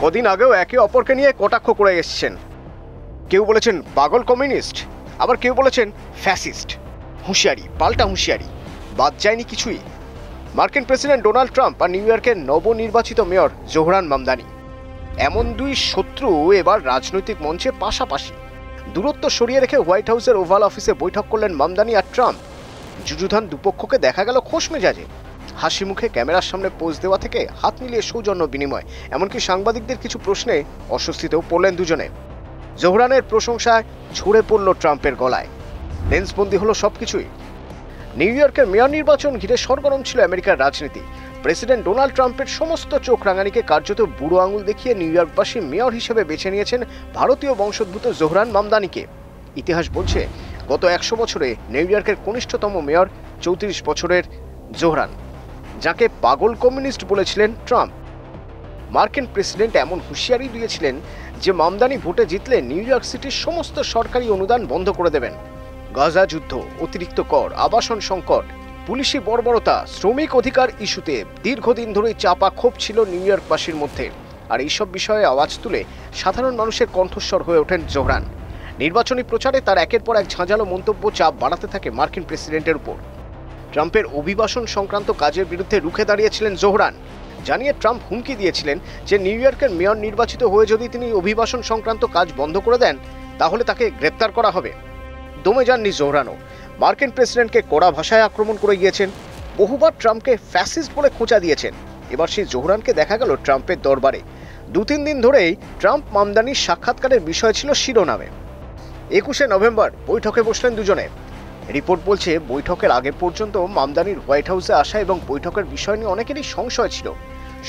কদিন আগেও একে অপরকে নিয়ে কটাক্ষ করে এসছেন। কেউ বলেছেন পাগল কমিউনিস্ট, আবার কেউ বলেছেন ফ্যাসিস্ট। হুঁশিয়ারি, পাল্টা হুঁশিয়ারি, বাদ যায়নি কিছুই। মার্কিন প্রেসিডেন্ট ডোনাল্ড ট্রাম্প আর নিউ ইয়র্কের নবনির্বাচিত মেয়র জোহরান মামদানি, এমন দুই শত্রু এবার রাজনৈতিক মঞ্চে পাশাপাশি। দূরত্ব সরিয়ে রেখে হোয়াইট হাউসের ওভাল অফিসে বৈঠক করলেন মামদানি আর ট্রাম্প। যুযুধান দুপক্ষকে দেখা গেল খোশ মেজাজে। হাসি মুখে ক্যামেরার সামনে পোজ দেওয়া থেকে হাত মিলিয়ে সৌজন্য বিনিময়, এমনকি সাংবাদিকদের কিছু প্রশ্নে অস্বস্তিতেও পড়লেন দুজনে। জোহরানের প্রশংসায় ঝরে পড়ল ট্রাম্পের গলায়। লেন্সবন্দি হলো সবকিছুই। নিউ ইয়র্কের মেয়র নির্বাচন ঘিরে সরগরম ছিল আমেরিকার রাজনীতি। প্রেসিডেন্ট ডোনাল্ড ট্রাম্পের সমস্ত চোখ রাঙানিকে কার্যত বুড়ো আঙুল দেখিয়ে নিউ ইয়র্কবাসী মেয়র হিসেবে বেছে নিয়েছেন ভারতীয় বংশোদ্ভূত জোহরান মামদানিকে। ইতিহাস বলছে গত 100 বছরে নিউ ইয়র্কের কনিষ্ঠতম মেয়র 34 বছরের জোহরান, যাকে পাগল কমিউনিস্ট বলেছিলেন ট্রাম্প। মার্কিন প্রেসিডেন্ট এমন হুঁশিয়ারি দিয়েছিলেন যে মামদানি ভোটে জিতলে নিউ ইয়র্ক সিটির সমস্ত সরকারি অনুদান বন্ধ করে দেবেন। গাজা যুদ্ধ, অতিরিক্ত কর, আবাসন সংকট, পুলিশি বর্বরতা, শ্রমিক অধিকার ইস্যুতে দীর্ঘদিন ধরেই চাপা ক্ষোভ ছিল নিউ ইয়র্কবাসীর মধ্যে। আর এইসব বিষয়ে আওয়াজ তুলে সাধারণ মানুষের কণ্ঠস্বর হয়ে ওঠেন জোহরান। নির্বাচনী প্রচারে তার একের পর এক ঝাঁঝালো মন্তব্য চাপ বাড়াতে থাকে মার্কিন প্রেসিডেন্টের উপর। ট্রাম্পের অভিবাসন সংক্রান্ত কাজের বিরুদ্ধে রুখে দাঁড়িয়েছিলেন জোহরান, জানিয়ে ট্রাম্প হুমকি দিয়েছিলেন যে নিউ ইয়র্কের মেয়র নির্বাচিত হয়ে যদি তিনি অভিবাসন সংক্রান্ত কাজ বন্ধ করে দেন তাহলে তাকে গ্রেপ্তার করা হবে। দমে যাননি জোহরানও, মার্কিন প্রেসিডেন্টকে কড়া ভাষায় আক্রমণ করে গিয়েছেন। বহুবার ট্রাম্পকে ফ্যাসিস্ট বলে খোঁচা দিয়েছেন। এবার সেই জোহরানকে দেখা গেল ট্রাম্পের দরবারে। 2-3 দিন ধরেই ট্রাম্প মামদানির সাক্ষাৎকারের বিষয় ছিল শিরোনামে। 21শে নভেম্বর বৈঠকে বসলেন দুজনে। রিপোর্ট বলছে বৈঠকের আগে পর্যন্ত মামদানির হোয়াইট হাউসে আসা এবং বৈঠকের বিষয় নিয়ে অনেকেরই সংশয় ছিল।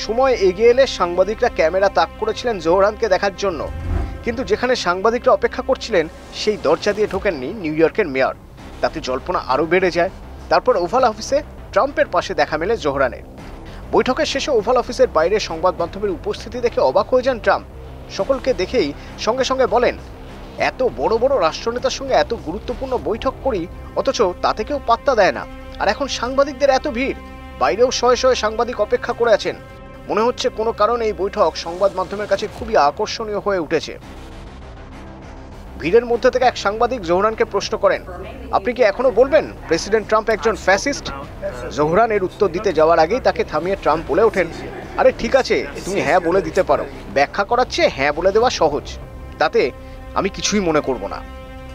সময় এগিয়ে এলে সাংবাদিকরা ক্যামেরা তাক করেছিলেন জোহরানকে দেখার জন্য, কিন্তু যেখানে সাংবাদিকরা অপেক্ষা করছিলেন সেই দরজা দিয়ে ঢোকেননি নিউ ইয়র্কের মেয়র। তাতে জল্পনা আরও বেড়ে যায়। তারপর ওভাল অফিসে ট্রাম্পের পাশে দেখা মেলে জোহরানের। বৈঠকের শেষে ওভাল অফিসের বাইরে সংবাদ মাধ্যমের উপস্থিতি দেখে অবাক হয়ে যান ট্রাম্প। সকলকে দেখেই সঙ্গে সঙ্গে বলেন, এত বড় বড় রাষ্ট্রনেতার সঙ্গে এত গুরুত্বপূর্ণ বৈঠক করি, অথচ তাতে কেউ পাত্তা দেয় না। আর এখন সাংবাদিকদের এত ভিড়, বাইরেও শয়ে শয়ে সাংবাদিক অপেক্ষা করে আছেন। মনে হচ্ছে কোনো কারণে এই বৈঠক সংবাদ মাধ্যমের কাছে খুবই আকর্ষণীয় হয়ে উঠেছে। ভিড়ের মধ্যে থেকে এক সাংবাদিক জোহরানকে প্রশ্ন করেন, আপনি কি এখনো বলবেন প্রেসিডেন্ট ট্রাম্প একজন ফ্যাসিস্ট? জোহরান এর উত্তর দিতে যাওয়ার আগেই তাকে থামিয়ে ট্রাম্প বলে ওঠেন, আরে ঠিক আছে, তুমি হ্যাঁ বলে দিতে পারো। ব্যাখ্যা করার চেয়ে হ্যাঁ বলে দেওয়া সহজ, তাতে আমি কিছুই মনে করব না।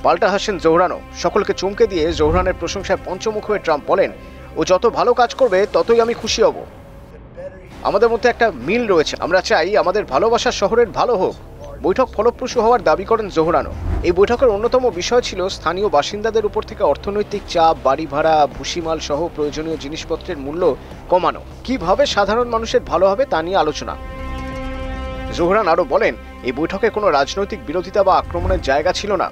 পাল্টা হাসেন জোহরানও। সকলকে চমকে দিয়ে জোহরানের প্রশংসায় পঞ্চমুখ হয়ে ট্রাম্প বলেন, ও যত ভালো কাজ করবে ততই আমি খুশি হব। আমাদের মধ্যে একটা মিল রয়েছে, আমরা চাই আমাদের ভালোবাসার শহরের ভালো হোক। বৈঠক ফলপ্রসূ হওয়ার দাবি করেন জোহরানও। এই বৈঠকের অন্যতম বিষয় ছিল স্থানীয় বাসিন্দাদের উপর থেকে অর্থনৈতিক চাপ, বাড়ি ভাড়া, ভুসিমাল সহ প্রয়োজনীয় জিনিসপত্রের মূল্য কমানো, কিভাবে সাধারণ মানুষের ভালো হবে তা নিয়ে আলোচনা। জোহরান আরও বলেন, এই বৈঠকে কোনো রাজনৈতিক বিরোধিতা বা আক্রমণের জায়গা ছিল না।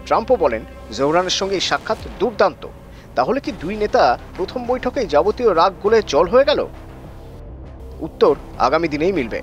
ট্রাম্পও বলেন, জোহরানের সঙ্গে এই সাক্ষাৎ দুর্দান্ত। তাহলে কি দুই নেতা প্রথম বৈঠকেই যাবতীয় রাগ গলে জল হয়ে গেল? উত্তর আগামী দিনেই মিলবে।